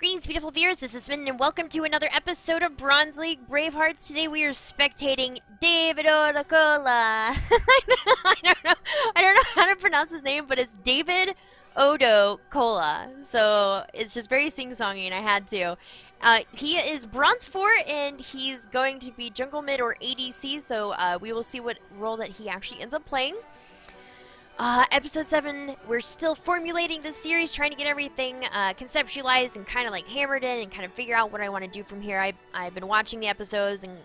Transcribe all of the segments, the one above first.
Greetings, beautiful viewers. This is Smitten, and welcome to another episode of Bronze League Bravehearts. Today we are spectating David Odocola. I don't know how to pronounce his name, but it's David Odocola. So it's just very sing-songy, and I had to. He is Bronze 4, and he's going to be Jungle Mid or ADC, so we will see what role that he actually ends up playing. Episode 7, we're still formulating this series, trying to get everything conceptualized and kind of like hammered in and kind of figure out what I want to do from here. I've been watching the episodes and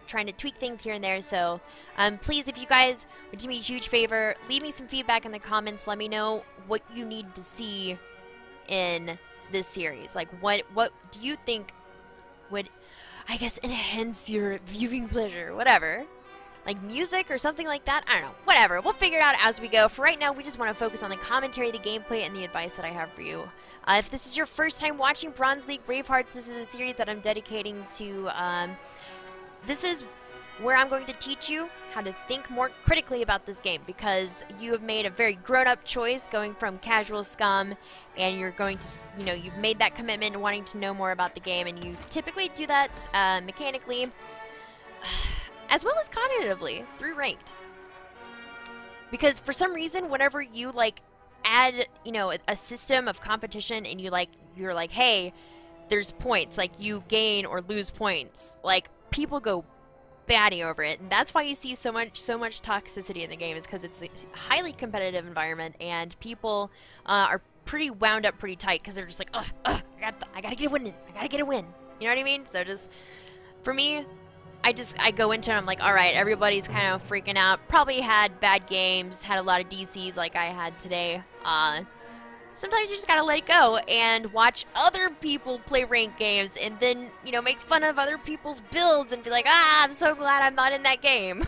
trying to tweak things here and there, so please, if you guys would do me a huge favor, leave me some feedback in the comments. Let me know what you need to see in this series. Like, what do you think would, I guess, enhance your viewing pleasure? Whatever. Like music or something like that? I don't know. Whatever. We'll figure it out as we go. For right now, we just want to focus on the commentary, the gameplay, and the advice that I have for you. If this is your first time watching Bronze League Bravehearts, this is a series that I'm dedicating to, this is where I'm going to teach you how to think more critically about this game, because you have made a very grown-up choice going from casual scum, and you're going to, you know, you've made that commitment and wanting to know more about the game, and you typically do that mechanically, as well as cognitively, through ranked. Because for some reason, whenever you, like, add, you know, a system of competition and you're like, hey, there's points, like, you gain or lose points, like, people go batty over it. And that's why you see so much toxicity in the game, is because it's a highly competitive environment, and people are pretty wound up pretty tight, because they're just like, I gotta get a win, I gotta get a win. You know what I mean? So just, for me, I go into it, I'm like, alright, everybody's kind of freaking out. Probably had bad games, had a lot of DCs like I had today. Sometimes you just gotta let it go and watch other people play ranked games, and then, you know, make fun of other people's builds and be like, I'm so glad I'm not in that game.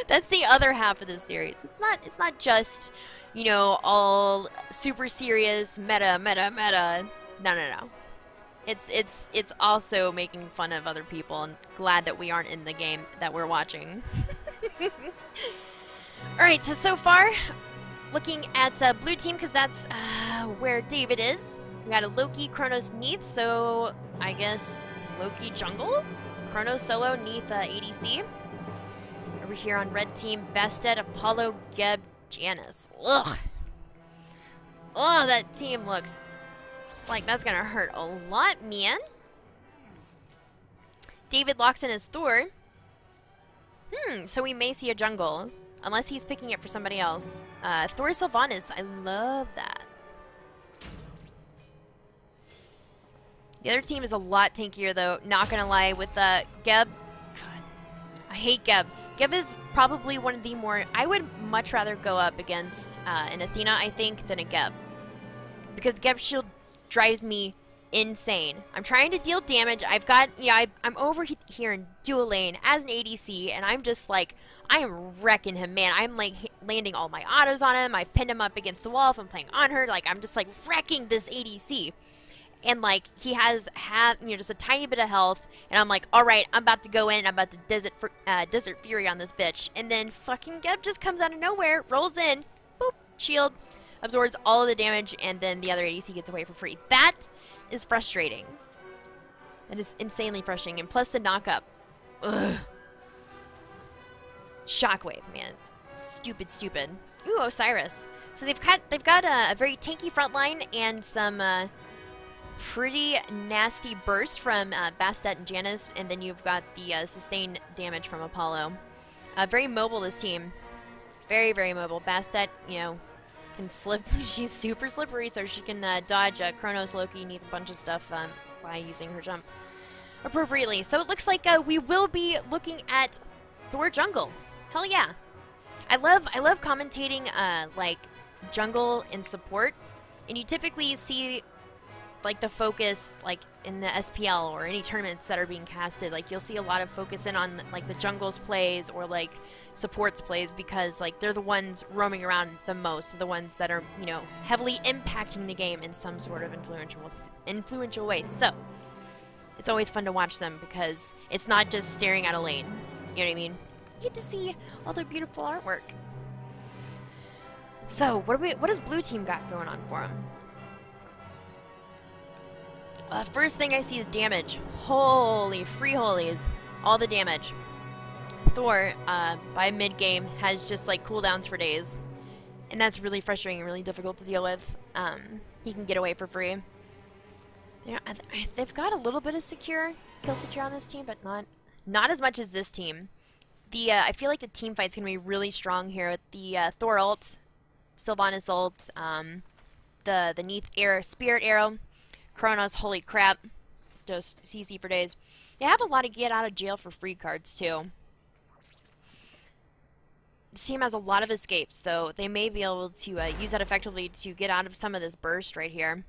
That's the other half of this series. It's not just, you know, all super serious meta. No. It's also making fun of other people, and glad that we aren't in the game that we're watching. Alright, so far, looking at blue team, because that's where David is. We got a Loki, Kronos, Neath, so I guess Loki jungle? Kronos solo, Neath ADC. Over here on red team, Bastet, Apollo, Geb, Janice. Ugh. Oh, that team looks like that's gonna hurt a lot, man. David locks in his Thor. So we may see a jungle, unless he's picking it for somebody else. Thor Sylvanas, I love that. The other team is a lot tankier, though, not gonna lie, with Geb. God, I hate Geb. Geb is probably one of the more, I would much rather go up against an Athena, I think, than a Geb. Because Geb's shield drives me insane. I'm trying to deal damage. I've got, you know, I'm over here in dual lane as an ADC, and I'm just like, I am wrecking him, man. I'm like landing all my autos on him. I've pinned him up against the wall if I'm playing on her. Like, I'm just like wrecking this ADC. And like, he has, you know, just a tiny bit of health, and I'm like, alright, I'm about to go in, I'm about to Desert Fury on this bitch. And then fucking Geb just comes out of nowhere, rolls in, boop, shield, absorbs all of the damage, and then the other ADC gets away for free. That is frustrating. That is insanely frustrating. And plus the knockup. Ugh. Shockwave, man. It's stupid. Ooh, Osiris. So they've got a very tanky front line and some pretty nasty burst from Bastet and Janice, and then you've got the sustained damage from Apollo. Very mobile, this team. Very mobile. Bastet, you know, can slip. She's super slippery, so she can dodge Kronos, Loki, Neath, a bunch of stuff by using her jump appropriately. So it looks like we will be looking at Thor jungle. Hell yeah! I love commentating like jungle and support, and you typically see like the focus like in the SPL or any tournaments that are being casted. Like, you'll see a lot of focus in on like the jungle's plays or like supports plays, because like they're the ones roaming around the most, the ones that are, you know, heavily impacting the game in some sort of influential way. So it's always fun to watch them, because it's not just staring at a lane, you know what I mean? You get to see all their beautiful artwork. So what does blue team got going on for them? First thing I see is damage. Holy free holies. All the damage. Thor, by mid-game, has just like cooldowns for days. And that's really frustrating and really difficult to deal with. He can get away for free. You know, they've got a little bit of kill secure on this team, but not as much as this team. I feel like the team fight's gonna be really strong here with the Thor ult, Sylvanas ult, the Neath Spirit Arrow, Kronos, holy crap, just CC for days. They have a lot of get out of jail for free cards too. This team has a lot of escapes, so they may be able to use that effectively to get out of some of this burst right here.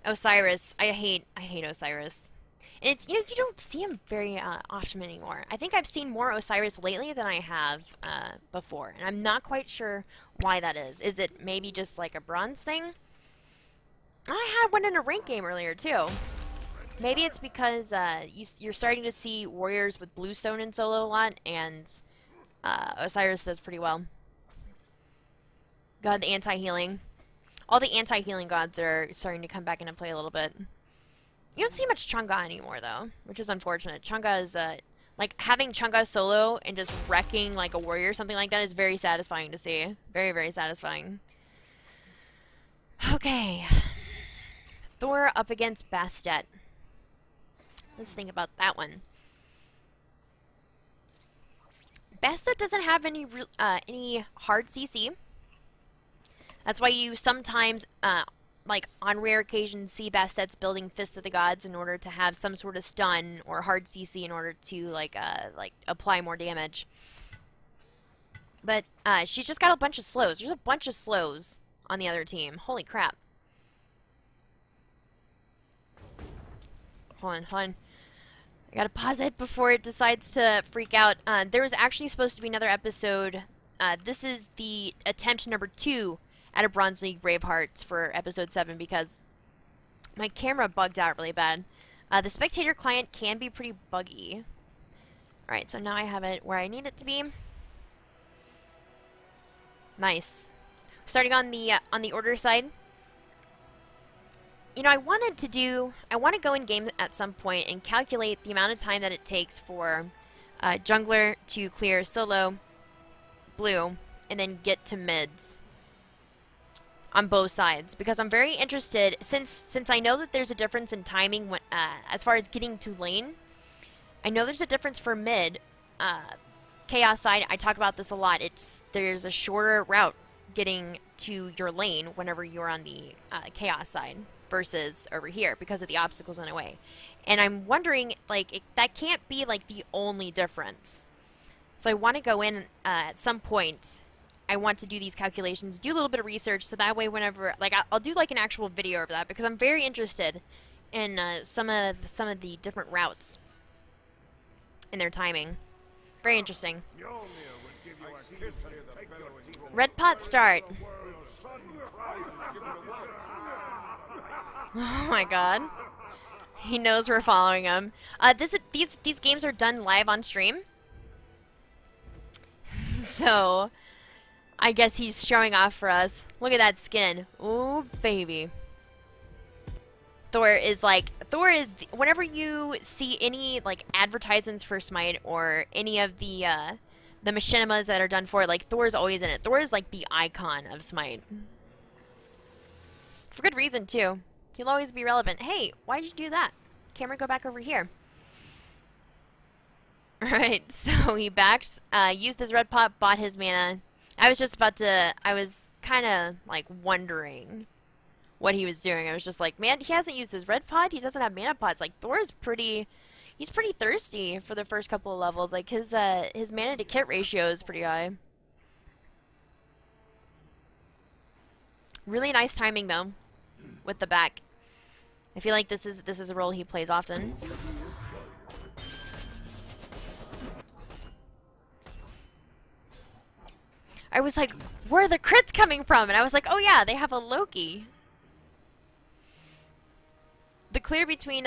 Osiris, I hate Osiris. And it's, you know, you don't see him very often anymore. I think I've seen more Osiris lately than I have before, and I'm not quite sure why that is. Is it maybe just like a bronze thing? I had one in a rank game earlier too. Maybe it's because you're starting to see warriors with bluestone in solo a lot, and Osiris does pretty well. God, the anti-healing. All the anti-healing gods are starting to come back into play a little bit. You don't see much Chang'e anymore, though, which is unfortunate. Chang'e is, like, having Chang'e solo and just wrecking, like, a warrior or something like that is very satisfying to see. Very, very satisfying. Okay. Thor up against Bastet. Let's think about that one. Bastet doesn't have any hard CC. That's why you sometimes, like, on rare occasions, see Bastet's building Fist of the Gods in order to have some sort of stun or hard CC in order to, like apply more damage. But, she's just got a bunch of slows. There's a bunch of slows on the other team. Holy crap. Hold on. I gotta pause it before it decides to freak out. There was actually supposed to be another episode. This is the attempt number 2 at a Bronze League Bravehearts for episode 7 because my camera bugged out really bad. The spectator client can be pretty buggy. Alright, so now I have it where I need it to be. Nice. Starting on the order side. You know, I want to go in game at some point and calculate the amount of time that it takes for jungler to clear solo blue and then get to mids on both sides, because I'm very interested, since I know that there's a difference in timing when, as far as getting to lane. I know there's a difference for mid. Chaos side, I talk about this a lot. There's a shorter route getting to your lane whenever you're on the Chaos side versus over here because of the obstacles in the way. And I'm wondering, like, that can't be like the only difference. So I want to go in at some point. I want to do these calculations, do a little bit of research, so that way whenever, like, I'll do like an actual video of that because I'm very interested in some of the different routes and their timing. Very interesting. Red pot start. Oh my god. He knows we're following him. These games are done live on stream. So I guess he's showing off for us. Look at that skin. Ooh, baby. Thor is, whenever you see any, like, advertisements for Smite or any of the machinimas that are done for it, like, Thor's always in it. Thor is, like, the icon of Smite. For good reason, too. He'll always be relevant. Hey, why'd you do that? Camera, go back over here. Alright, so he backed, used his red pot, bought his mana. I was kind of, like, wondering what he was doing. I was just like, man, he hasn't used his red pot, he doesn't have mana pots. Like, Thor's he's pretty thirsty for the first couple of levels. Like, his mana to kit ratio is pretty high. Really nice timing, though, with the back. I feel like this is a role he plays often. I was like, where are the crits coming from? And I was like, oh yeah, they have a Loki. The clear between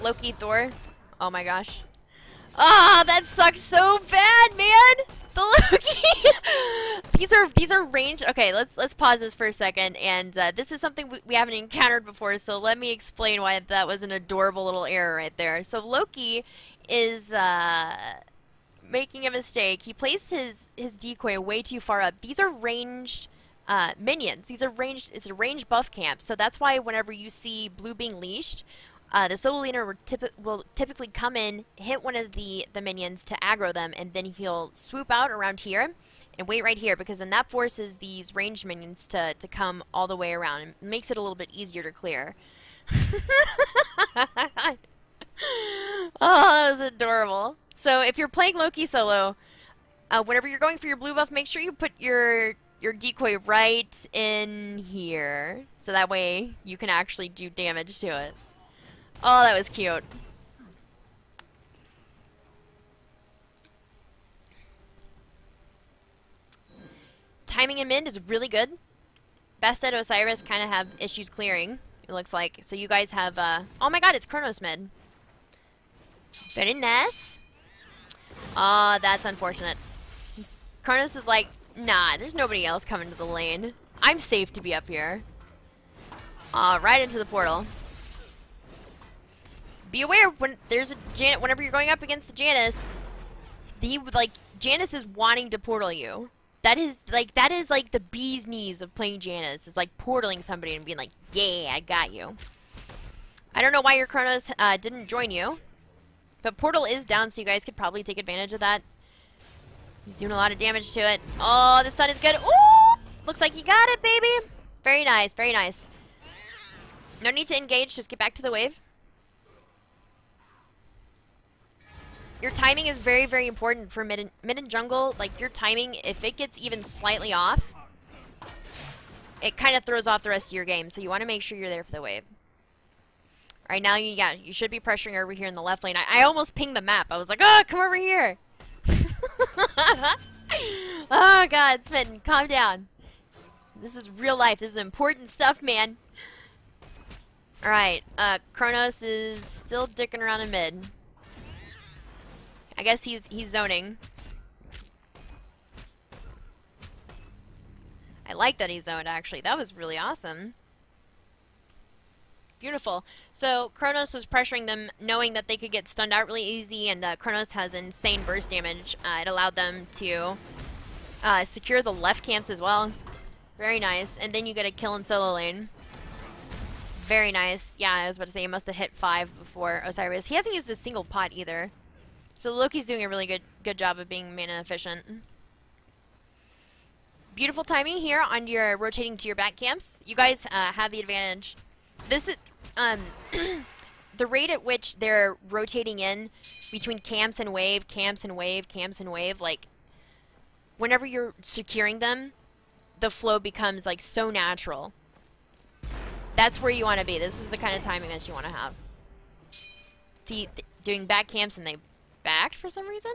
Loki Thor. Oh my gosh. Ah, that sucks so bad, man. The Loki These are ranged. Okay, let's pause this for a second, and this is something we haven't encountered before. So let me explain why that was an adorable little error right there. So Loki is making a mistake. He placed his decoy way too far up. These are ranged minions. These are ranged. It's a ranged buff camp. So that's why whenever you see blue being leashed, the solo leader will typically come in, hit one of the minions to aggro them, and then he'll swoop out around here and wait right here, because then that forces these ranged minions to come all the way around and makes it a little bit easier to clear. Oh, that was adorable. So if you're playing Loki solo, whenever you're going for your blue buff, make sure you put your decoy right in here, so that way you can actually do damage to it. Oh, that was cute. Timing in mid is really good. Bested Osiris kind of have issues clearing, it looks like. So you guys have, oh my god, it's Chronos mid. Very nice. Oh, that's unfortunate. Chronos is like, nah, there's nobody else coming to the lane. I'm safe to be up here. Right into the portal. Be aware when there's a whenever you're going up against the Janus, Janus is wanting to portal you. That is like the bee's knees of playing Janus, is like portaling somebody and being like, yeah, I got you. I don't know why your Chronos didn't join you, but portal is down, so you guys could probably take advantage of that. He's doing a lot of damage to it. Oh, the stun is good. Ooh! Looks like you got it, baby. Very nice, very nice. No need to engage, just get back to the wave. Your timing is very, very important for mid and jungle. Like, your timing, if it gets even slightly off, it kind of throws off the rest of your game. So you want to make sure you're there for the wave. Right now, you should be pressuring over here in the left lane. I almost pinged the map. I was like, oh, come over here. Oh, God, Smitten, calm down. This is real life. This is important stuff, man. Alright, Chronos is still dicking around in mid. I guess he's zoning. I like that he zoned, actually. That was really awesome. Beautiful. So Chronos was pressuring them, knowing that they could get stunned out really easy, and Chronos has insane burst damage. It allowed them to secure the left camps as well. Very nice. And then you get a kill in solo lane. Very nice. Yeah, I was about to say, he must have hit 5 before Osiris. He hasn't used a single pot either. So Loki's doing a really good job of being mana efficient. Beautiful timing here on your rotating to your back camps. You guys have the advantage. This is the rate at which they're rotating in between camps and wave, camps and wave, camps and wave. Like, whenever you're securing them, the flow becomes like so natural. That's where you want to be. This is the kind of timing that you want to have. See, doing back camps and they backed for some reason?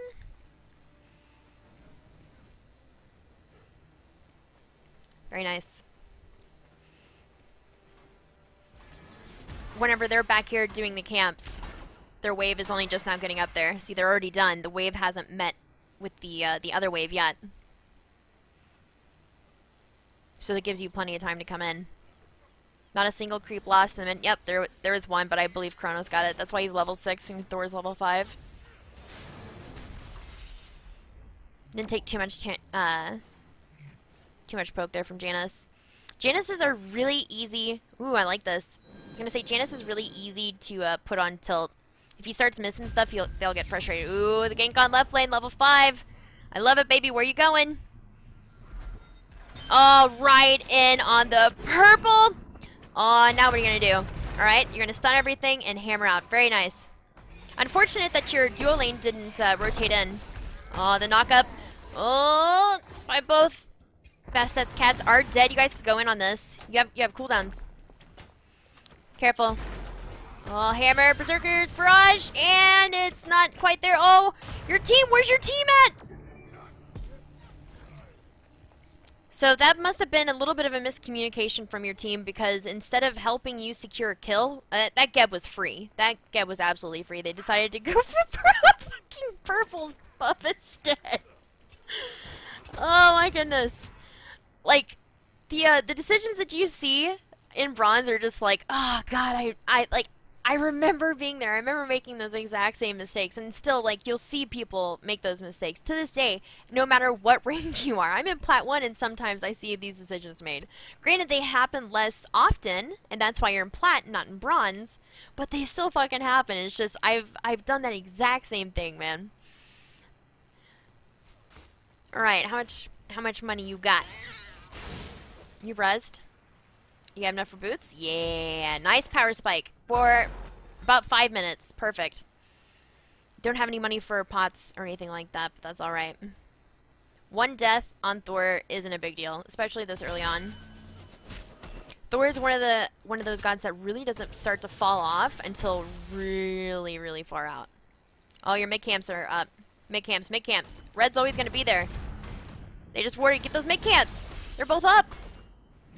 Very nice. Whenever they're back here doing the camps, their wave is only just now getting up there. See, they're already done. The wave hasn't met with the other wave yet. So that gives you plenty of time to come in. Not a single creep lost. And then, yep, there is one, but I believe Chronos got it. That's why he's level 6 and Thor's level 5. Didn't take too much poke there from Janus. Januses are really easy. Ooh, I like this. I was gonna say Janus is really easy to put on tilt. If he starts missing stuff, they'll get frustrated. Ooh, the gank on left lane, level 5. I love it, baby. Where you going? Oh, right in on the purple. Oh, now what are you gonna do? All right, you're gonna stun everything and hammer out. Very nice. Unfortunate that your duo lane didn't rotate in. Oh, the knockup. Oh, by both. Bastet's cats are dead. You guys could go in on this. You have cooldowns. Careful. Oh, hammer, berserkers, barrage, and it's not quite there. Oh, your team. Where's your team at? So that must have been a little bit of a miscommunication from your team, because instead of helping you secure a kill, that Geb was free. That Geb was absolutely free. They decided to go for fucking purple buff instead. Oh my goodness. Like, the decisions that you see in bronze are just like, oh god, I remember being there. I remember making those exact same mistakes, and still, like, you'll see people make those mistakes to this day, no matter what rank you are. I'm in Plat 1, and sometimes I see these decisions made. Granted, they happen less often, and that's why you're in Plat, not in Bronze, but they still fucking happen. It's just, I've done that exact same thing, man. Alright, how much money you got? You rezzed? You have enough for boots? Yeah, nice power spike for about 5 minutes. Perfect. Don't have any money for pots or anything like that, but that's alright. One death on Thor isn't a big deal, especially this early on. Thor is one of those gods that really doesn't start to fall off until really, really far out. Oh, your mid camps are up. Mid camps, mid camps. Red's always gonna be there. They just worry. Get those mid camps. They're both up.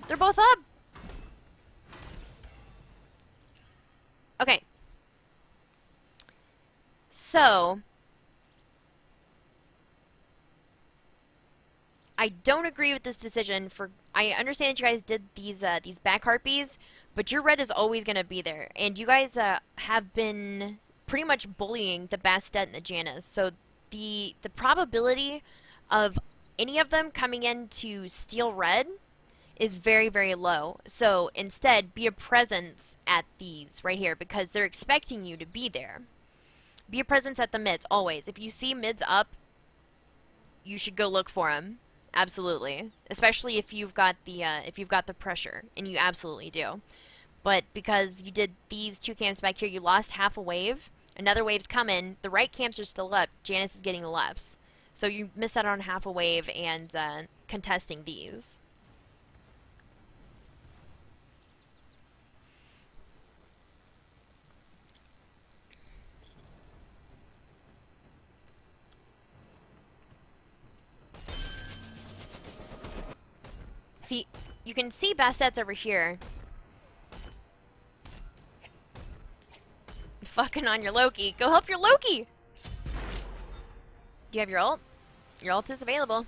They're both up. Okay. So, I don't agree with this decision. I understand that you guys did these back harpies, but your red is always going to be there. And you guys have been pretty much bullying the Bastet and the Janus. So the probability of any of them coming in to steal red is very, very low. So instead, be a presence at these right here because they're expecting you to be there. Be a presence at the mids always. If you see mids up, you should go look for them. Absolutely, especially if you've got the pressure, and you absolutely do. But because you did these two camps back here, you lost half a wave. Another wave's coming. The right camps are still up. Janus is getting the lefts, so you miss out on half a wave and contesting these. See, you can see Basset's over here. Fucking on your Loki. Go help your Loki! Do you have your ult? Your ult is available.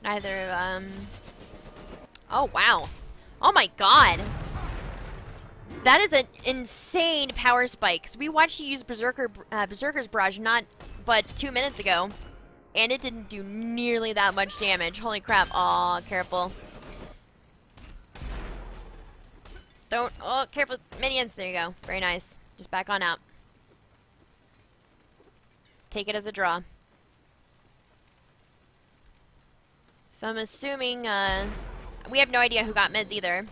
Neither, Oh, wow. Oh my god. That is an insane power spike. 'Cause we watched you use Berserker's Barrage but 2 minutes ago. And it didn't do nearly that much damage. Holy crap. Aw, careful. Don't. Oh, careful. Minions. There you go. Very nice. Just back on out. Take it as a draw. So I'm assuming, we have no idea who got mids either.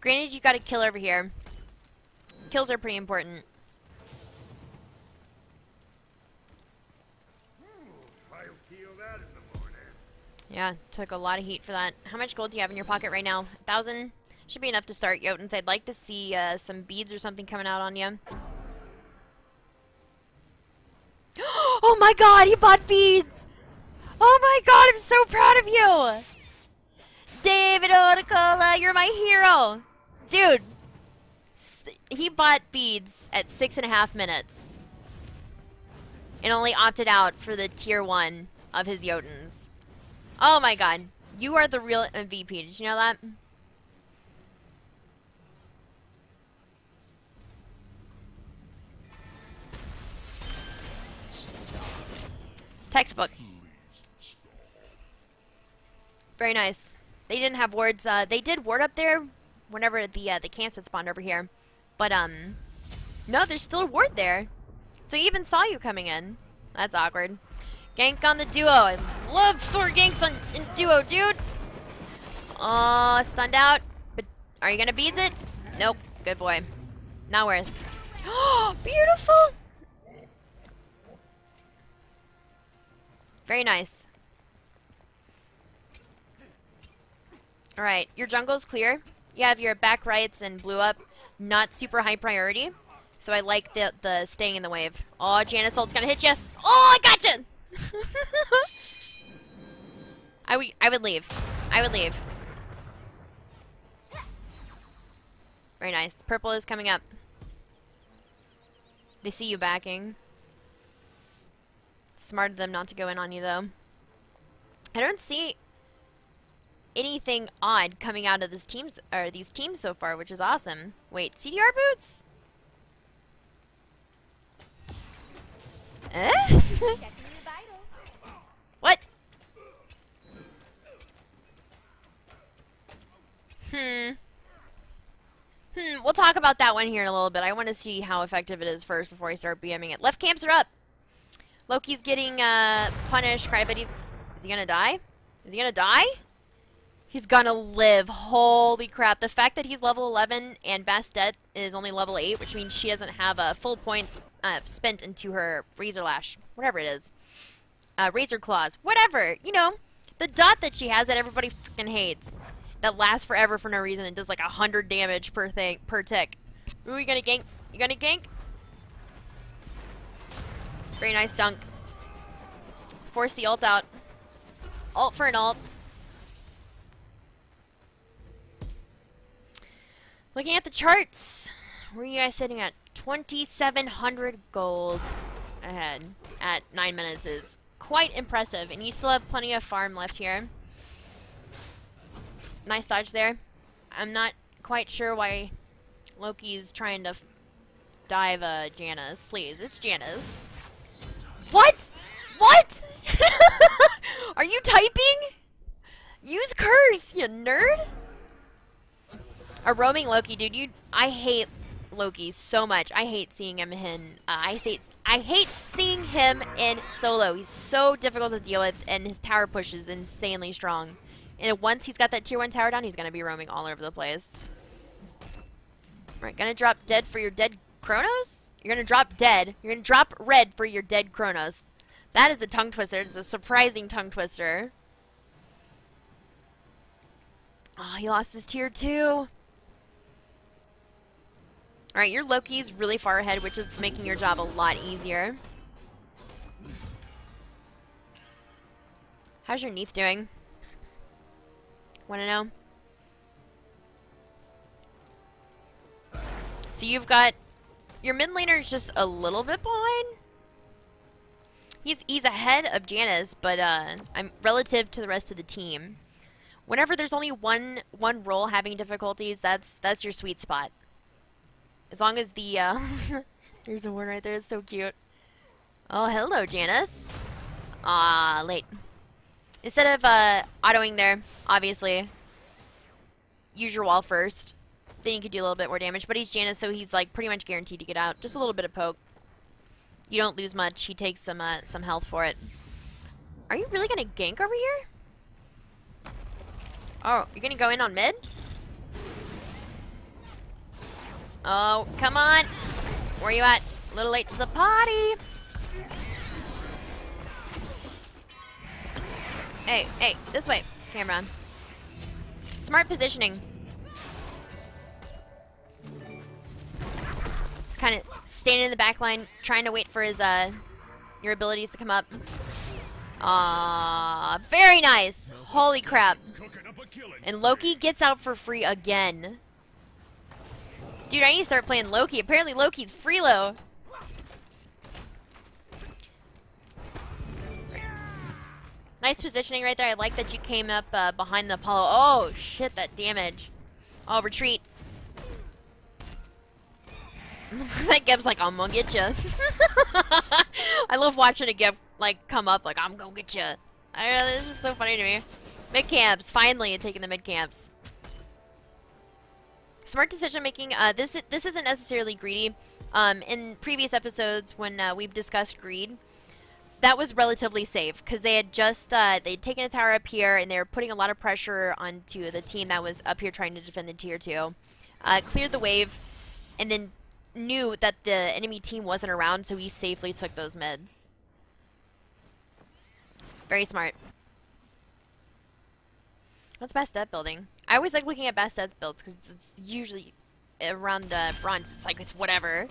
Granted, you got a kill over here. Kills are pretty important. Yeah, took a lot of heat for that. How much gold do you have in your pocket right now? 1,000? Should be enough to start, Jotuns. I'd like to see some beads or something coming out on you. Oh my god, he bought beads! Oh my god, I'm so proud of you! David Otacola, you're my hero! Dude, he bought beads at 6.5 minutes. And only opted out for the tier 1 of his Jotuns. Oh my god. You are the real MVP. Did you know that? Textbook. Very nice. They didn't have wards. They did ward up there whenever the camps had spawned over here. But, no, there's still a ward there. So he even saw you coming in. That's awkward. Gank on the duo. I love Thor ganks in duo, dude. Oh, stunned out. But are you gonna beads it? Nope. Good boy. Not worth. Oh, beautiful. Very nice. All right, your jungle's clear. You have your back rights and blue up. Not super high priority. So I like the staying in the wave. Oh, Janus ult's gonna hit you. Oh, I gotcha. I would leave. I would leave. Very nice. Purple is coming up. They see you backing. Smart of them not to go in on you, though. I don't see anything odd coming out of these teams so far, which is awesome. Wait, CDR boots? Eh? What? We'll talk about that one here in a little bit. I want to see how effective it is first before I start BMing it. Left camps are up. Loki's getting punished. Crybaby's... Is he gonna die? Is he gonna die? He's gonna live. Holy crap. The fact that he's level 11 and Bastet is only level 8, which means she doesn't have full points spent into her Razor Lash. Whatever it is. Razor Claws. Whatever. You know, the dot that she has that everybody freaking hates. That lasts forever for no reason and does like 100 damage per tick. Ooh, you gonna gank? You gonna gank? Very nice dunk. Force the ult out. Ult for an ult. Looking at the charts, where are you guys sitting at? 2,700 gold ahead at 9 minutes is quite impressive, and you still have plenty of farm left here. Nice dodge there. I'm not quite sure why Loki's trying to dive Janice. Please, it's Janice. What? What? Are you typing? Use curse, you nerd. A roaming Loki, dude. I hate Loki so much. I hate seeing him in. I hate seeing him in solo. He's so difficult to deal with, and his tower push is insanely strong. And once he's got that tier 1 tower down, he's gonna be roaming all over the place. Alright, gonna drop dead for your dead Chronos? You're gonna drop dead. You're gonna drop red for your dead Chronos. That is a tongue twister. It's a surprising tongue twister. Oh, he lost his tier 2. Alright, your Loki's really far ahead, which is making your job a lot easier. How's your Neath doing? Wanna know? So you've got... Your mid laner is just a little bit behind. He's ahead of Janice, but I'm relative to the rest of the team. Whenever there's only one role having difficulties, that's your sweet spot. As long as the there's a one right there. It's so cute. Oh, hello, Janice. Late. Instead of autoing there, obviously, use your wall first. Then you could do a little bit more damage. But he's Janice, so he's like pretty much guaranteed to get out. Just a little bit of poke. You don't lose much. He takes some health for it. Are you really gonna gank over here? Oh, you're gonna go in on mid? Oh, come on. Where are you at? A little late to the party. Hey, hey, this way, Cameron. Smart positioning. He's kind of standing in the back line, trying to wait for his your abilities to come up. Very nice. Holy crap. And Loki gets out for free again. Dude, I need to start playing Loki. Apparently Loki's freelo. Nice positioning right there. I like that you came up behind the Apollo. Oh, shit, that damage. Oh, retreat. That Geb's like, I'm gonna get you. I love watching a Geb like come up like, I'm gonna get you. I don't know, this is so funny to me. Mid camps, finally taking the mid camps. Smart decision making. This isn't necessarily greedy. In previous episodes when we've discussed greed, that was relatively safe because they had just they'd taken a tower up here and they were putting a lot of pressure onto the team that was up here trying to defend the tier 2. Cleared the wave and then knew that the enemy team wasn't around, so he safely took those mids. Very smart. What's Bastet building? I always like looking at Bastet's builds because it's usually around bronze. It's like, it's whatever.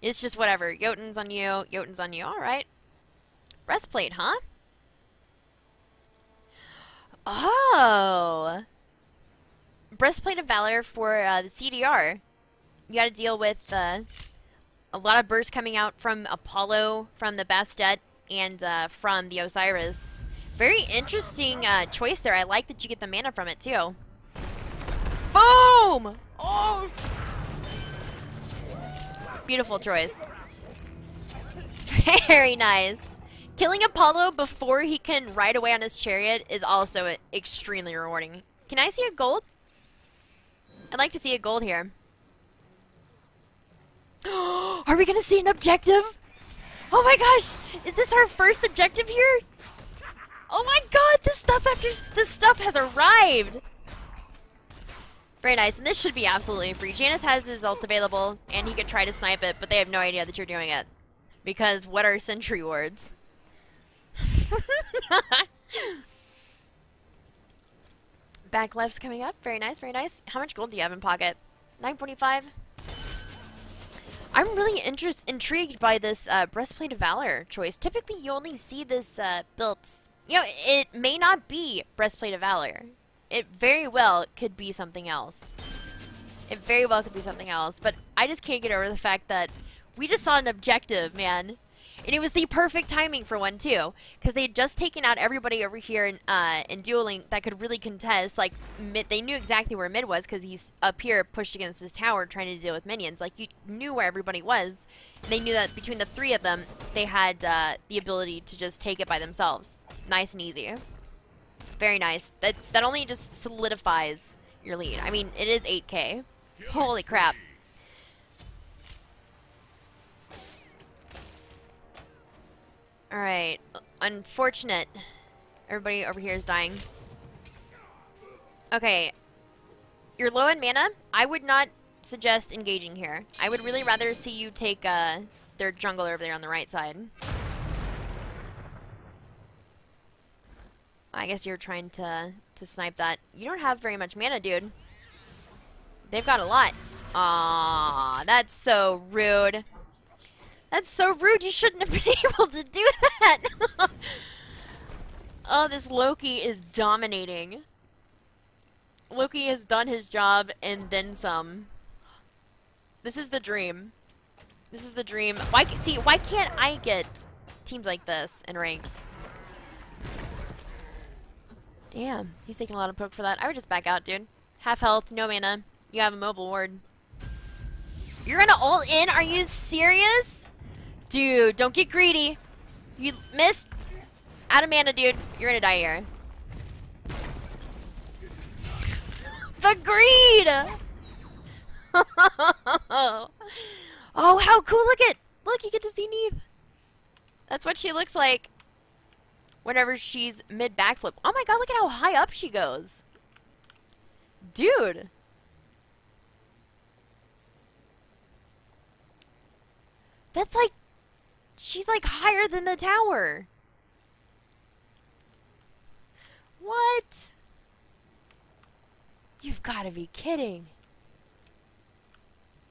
It's just whatever. Jotun's on you. Jotun's on you. Alright. Breastplate, huh? Oh! Breastplate of Valor for the CDR. You gotta deal with a A lot of bursts coming out from Apollo, from the Bastet, and from the Osiris. Very interesting choice there. I like that you get the mana from it too. Boom! Oh! Beautiful choice. Very nice. Killing Apollo before he can ride away on his chariot is also extremely rewarding. Can I see a gold? I'd like to see a gold here. Are we gonna see an objective? Oh my gosh! Is this our first objective here? Oh my god! This stuff has arrived! Very nice, and this should be absolutely free. Janus has his ult available, and he could try to snipe it, but they have no idea that you're doing it. Because what are sentry wards? Back left's coming up. Very nice, very nice. How much gold do you have in pocket? 945. I'm really intrigued by this Breastplate of Valor choice. Typically, you only see this built. You know, it may not be Breastplate of Valor. It very well could be something else. It very well could be something else. But I just can't get over the fact that we just saw an objective, man. And it was the perfect timing for one, too. Because they had just taken out everybody over here in dueling that could really contest. Like, they knew exactly where mid was because he's up here pushed against his tower trying to deal with minions. Like, you knew where everybody was. And they knew that between the three of them, they had the ability to just take it by themselves. Nice and easy. Very nice. That only just solidifies your lead. I mean, it is 8K. Holy crap. Alright. Unfortunate. Everybody over here is dying. Okay. You're low in mana. I would not suggest engaging here. I would really rather see you take their jungle over there on the right side. I guess you're trying to snipe that. You don't have very much mana, dude. They've got a lot. Aww, that's so rude. That's so rude. You shouldn't have been able to do that. Oh, this Loki is dominating. Loki has done his job and then some. This is the dream. This is the dream. Why can't I get teams like this in ranks? Damn, he's taking a lot of poke for that. I would just back out, dude. Half health, no mana. You have a mobile ward. You're gonna ult in? Are you serious? Dude, don't get greedy. You missed. Out of mana, dude. You're gonna die here. The greed! Oh, how cool. Look it. Look, you get to see Neith. That's what she looks like whenever she's mid backflip. Oh my god, look at how high up she goes. Dude. That's like, she's like higher than the tower. What? You've got to be kidding.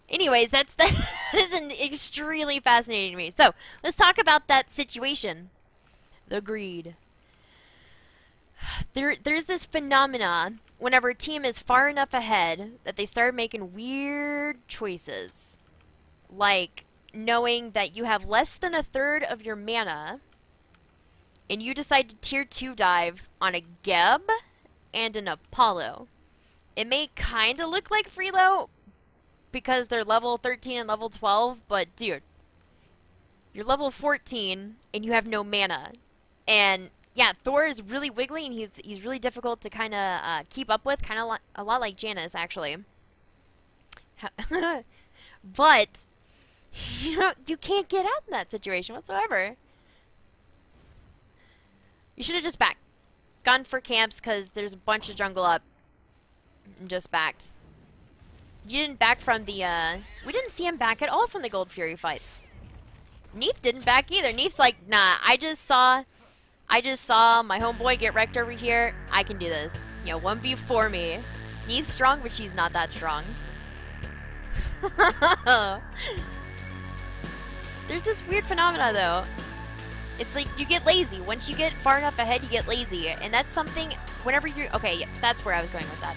Anyways, that is an extremely fascinating to me. So, let's talk about that situation. The greed. There's this phenomena whenever a team is far enough ahead that they start making weird choices. Like knowing that you have less than a third of your mana and you decide to tier 2 dive on a Geb and an Apollo. It may kind of look like Freelo because they're level 13 and level 12, but dude, you're level 14 and you have no mana. And yeah, Thor is really wiggly and he's really difficult to kind of keep up with, kind of a lot like Janus actually. But you can't get out in that situation whatsoever. You should have just backed. Gone for camps because there's a bunch of jungle up. And just backed. You didn't back from the, we didn't see him back at all from the Gold Fury fight. Neith didn't back either. Neith's like, nah, I just saw my homeboy get wrecked over here. I can do this. You know, 1v4 me. Neith's strong, but she's not that strong. There's this weird phenomena, though. It's like you get lazy. Once you get far enough ahead, you get lazy. And that's something, whenever you're... Okay, yeah, that's where I was going with that.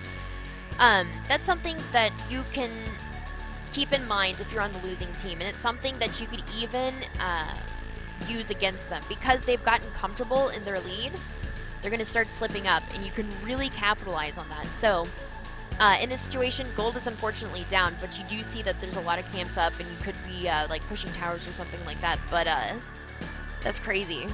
That's something that you can keep in mind if you're on the losing team, and it's something that you could even use against them. Because they've gotten comfortable in their lead, they're going to start slipping up, and you can really capitalize on that. So in this situation, gold is unfortunately down, but you do see that there's a lot of camps up, and you could be like pushing towers or something like that, but that's crazy.